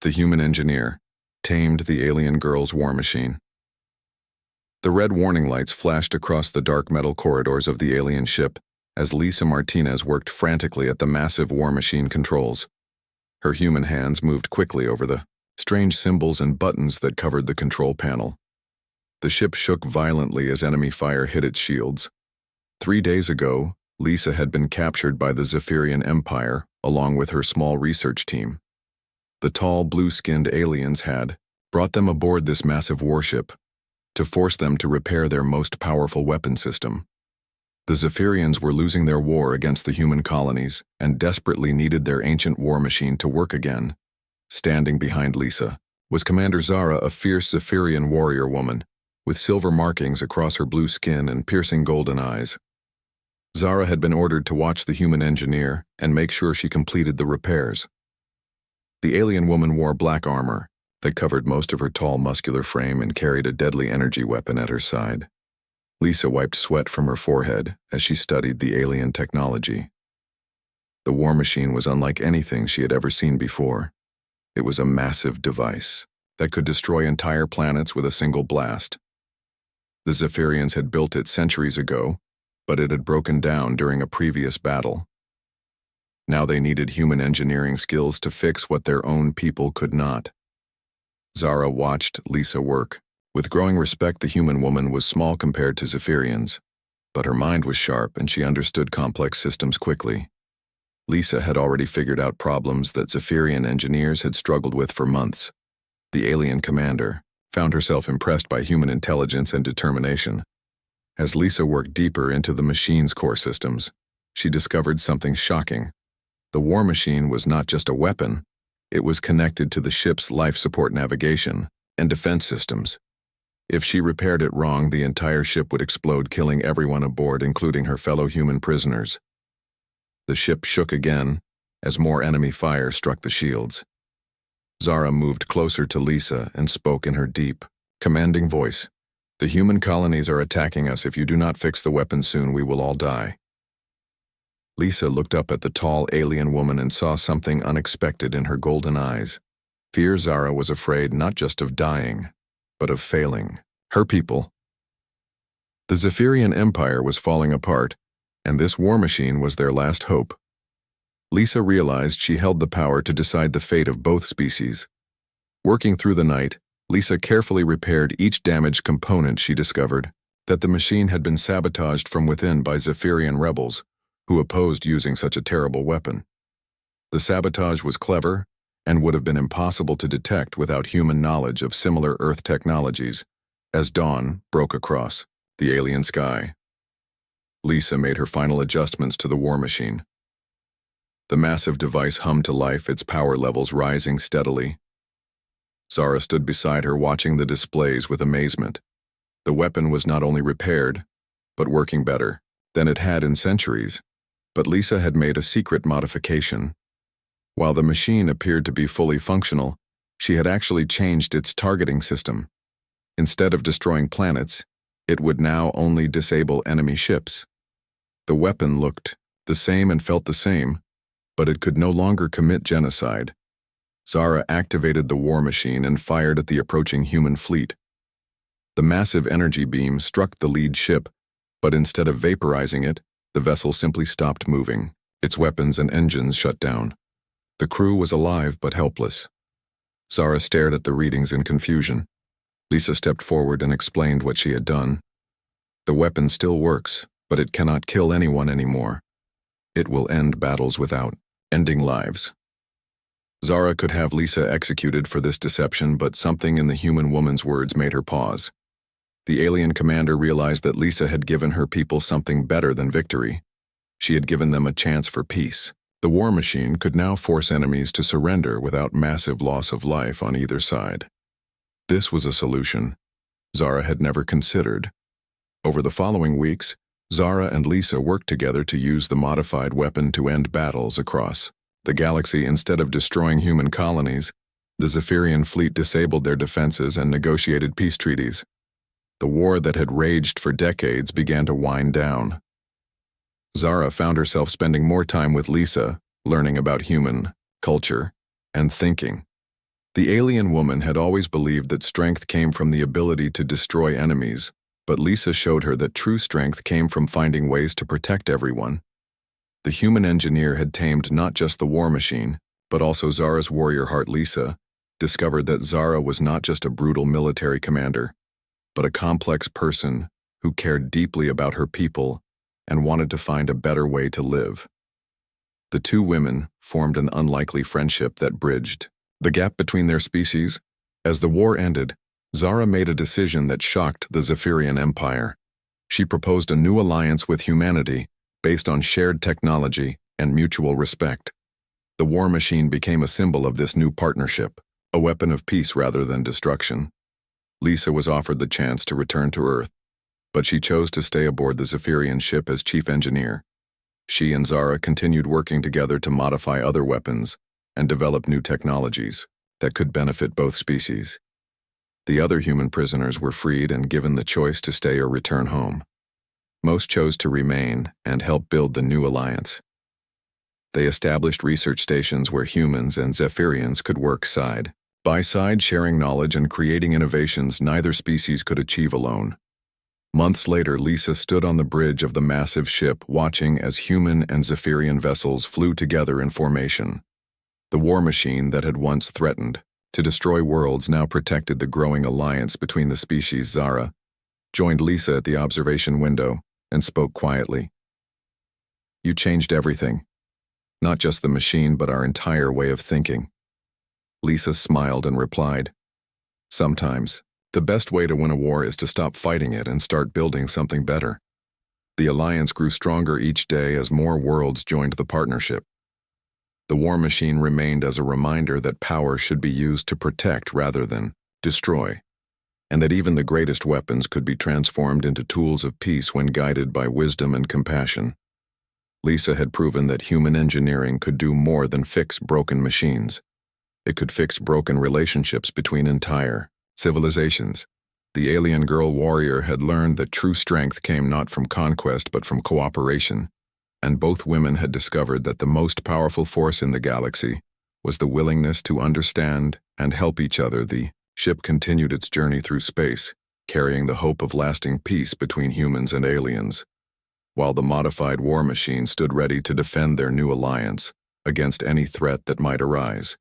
The human engineer, tamed the alien girl's war machine. The red warning lights flashed across the dark metal corridors of the alien ship as Lisa Martinez worked frantically at the massive war machine controls. Her human hands moved quickly over the strange symbols and buttons that covered the control panel. The ship shook violently as enemy fire hit its shields. 3 days ago, Lisa had been captured by the Zephyrian Empire along with her small research team. The tall, blue-skinned aliens had brought them aboard this massive warship to force them to repair their most powerful weapon system. The Zephyrians were losing their war against the human colonies and desperately needed their ancient war machine to work again. Standing behind Lisa was Commander Zara, a fierce Zephyrian warrior woman with silver markings across her blue skin and piercing golden eyes. Zara had been ordered to watch the human engineer and make sure she completed the repairs. The alien woman wore black armor that covered most of her tall, muscular frame and carried a deadly energy weapon at her side. Lisa wiped sweat from her forehead as she studied the alien technology. The war machine was unlike anything she had ever seen before. It was a massive device that could destroy entire planets with a single blast. The Zephyrians had built it centuries ago, but it had broken down during a previous battle. Now they needed human engineering skills to fix what their own people could not. Zara watched Lisa work. With growing respect, the human woman was small compared to Zephyrians, but her mind was sharp and she understood complex systems quickly. Lisa had already figured out problems that Zephyrian engineers had struggled with for months. The alien commander found herself impressed by human intelligence and determination. As Lisa worked deeper into the machine's core systems, she discovered something shocking. The war machine was not just a weapon, it was connected to the ship's life support navigation and defense systems. If she repaired it wrong, the entire ship would explode, killing everyone aboard, including her fellow human prisoners. The ship shook again as more enemy fire struck the shields. Zara moved closer to Lisa and spoke in her deep, commanding voice. "The human colonies are attacking us. If you do not fix the weapon soon, we will all die." Lisa looked up at the tall alien woman and saw something unexpected in her golden eyes. Fear. Zara was afraid not just of dying, but of failing her people. The Zephyrian Empire was falling apart, and this war machine was their last hope. Lisa realized she held the power to decide the fate of both species. Working through the night, Lisa carefully repaired each damaged component. She discovered that the machine had been sabotaged from within by Zephyrian rebels who opposed using such a terrible weapon. The sabotage was clever and would have been impossible to detect without human knowledge of similar Earth technologies. As dawn broke across the alien sky, Lisa made her final adjustments to the war machine. The massive device hummed to life, its power levels rising steadily. Zara stood beside her, watching the displays with amazement. The weapon was not only repaired, but working better than it had in centuries. But Lisa had made a secret modification. While the machine appeared to be fully functional, she had actually changed its targeting system. Instead of destroying planets, it would now only disable enemy ships. The weapon looked the same and felt the same, but it could no longer commit genocide. Zara activated the war machine and fired at the approaching human fleet. The massive energy beam struck the lead ship, but instead of vaporizing it, the vessel simply stopped moving. Its weapons and engines shut down. The crew was alive but helpless. Zara stared at the readings in confusion. Lisa stepped forward and explained what she had done. "The weapon still works, but it cannot kill anyone anymore. It will end battles without ending lives." Zara could have Lisa executed for this deception, but something in the human woman's words made her pause. The alien commander realized that Lisa had given her people something better than victory. She had given them a chance for peace. The war machine could now force enemies to surrender without massive loss of life on either side. This was a solution Zara had never considered. Over the following weeks, Zara and Lisa worked together to use the modified weapon to end battles across the galaxy. Instead of destroying human colonies, the Zephyrian fleet disabled their defenses and negotiated peace treaties. The war that had raged for decades began to wind down. Zara found herself spending more time with Lisa, learning about human culture and thinking. The alien woman had always believed that strength came from the ability to destroy enemies, but Lisa showed her that true strength came from finding ways to protect everyone. The human engineer had tamed not just the war machine, but also Zara's warrior heart. Lisa discovered that Zara was not just a brutal military commander, but a complex person who cared deeply about her people and wanted to find a better way to live. The two women formed an unlikely friendship that bridged the gap between their species. As the war ended, Zara made a decision that shocked the Zephyrian Empire. She proposed a new alliance with humanity based on shared technology and mutual respect. The war machine became a symbol of this new partnership, a weapon of peace rather than destruction. Lisa was offered the chance to return to Earth, but she chose to stay aboard the Zephyrian ship as chief engineer. She and Zara continued working together to modify other weapons and develop new technologies that could benefit both species. The other human prisoners were freed and given the choice to stay or return home. Most chose to remain and help build the new alliance. They established research stations where humans and Zephyrians could work side by side, sharing knowledge and creating innovations neither species could achieve alone. Months later, Lisa stood on the bridge of the massive ship watching as human and Zephyrian vessels flew together in formation. The war machine that had once threatened to destroy worlds now protected the growing alliance between the species. Zara joined Lisa at the observation window and spoke quietly. "You changed everything. Not just the machine, but our entire way of thinking." Lisa smiled and replied, "Sometimes, the best way to win a war is to stop fighting it and start building something better." The alliance grew stronger each day as more worlds joined the partnership. The war machine remained as a reminder that power should be used to protect rather than destroy, and that even the greatest weapons could be transformed into tools of peace when guided by wisdom and compassion. Lisa had proven that human engineering could do more than fix broken machines. It could fix broken relationships between entire civilizations. The alien girl warrior had learned that true strength came not from conquest but from cooperation, and both women had discovered that the most powerful force in the galaxy was the willingness to understand and help each other. The ship continued its journey through space, carrying the hope of lasting peace between humans and aliens, while the modified war machine stood ready to defend their new alliance against any threat that might arise.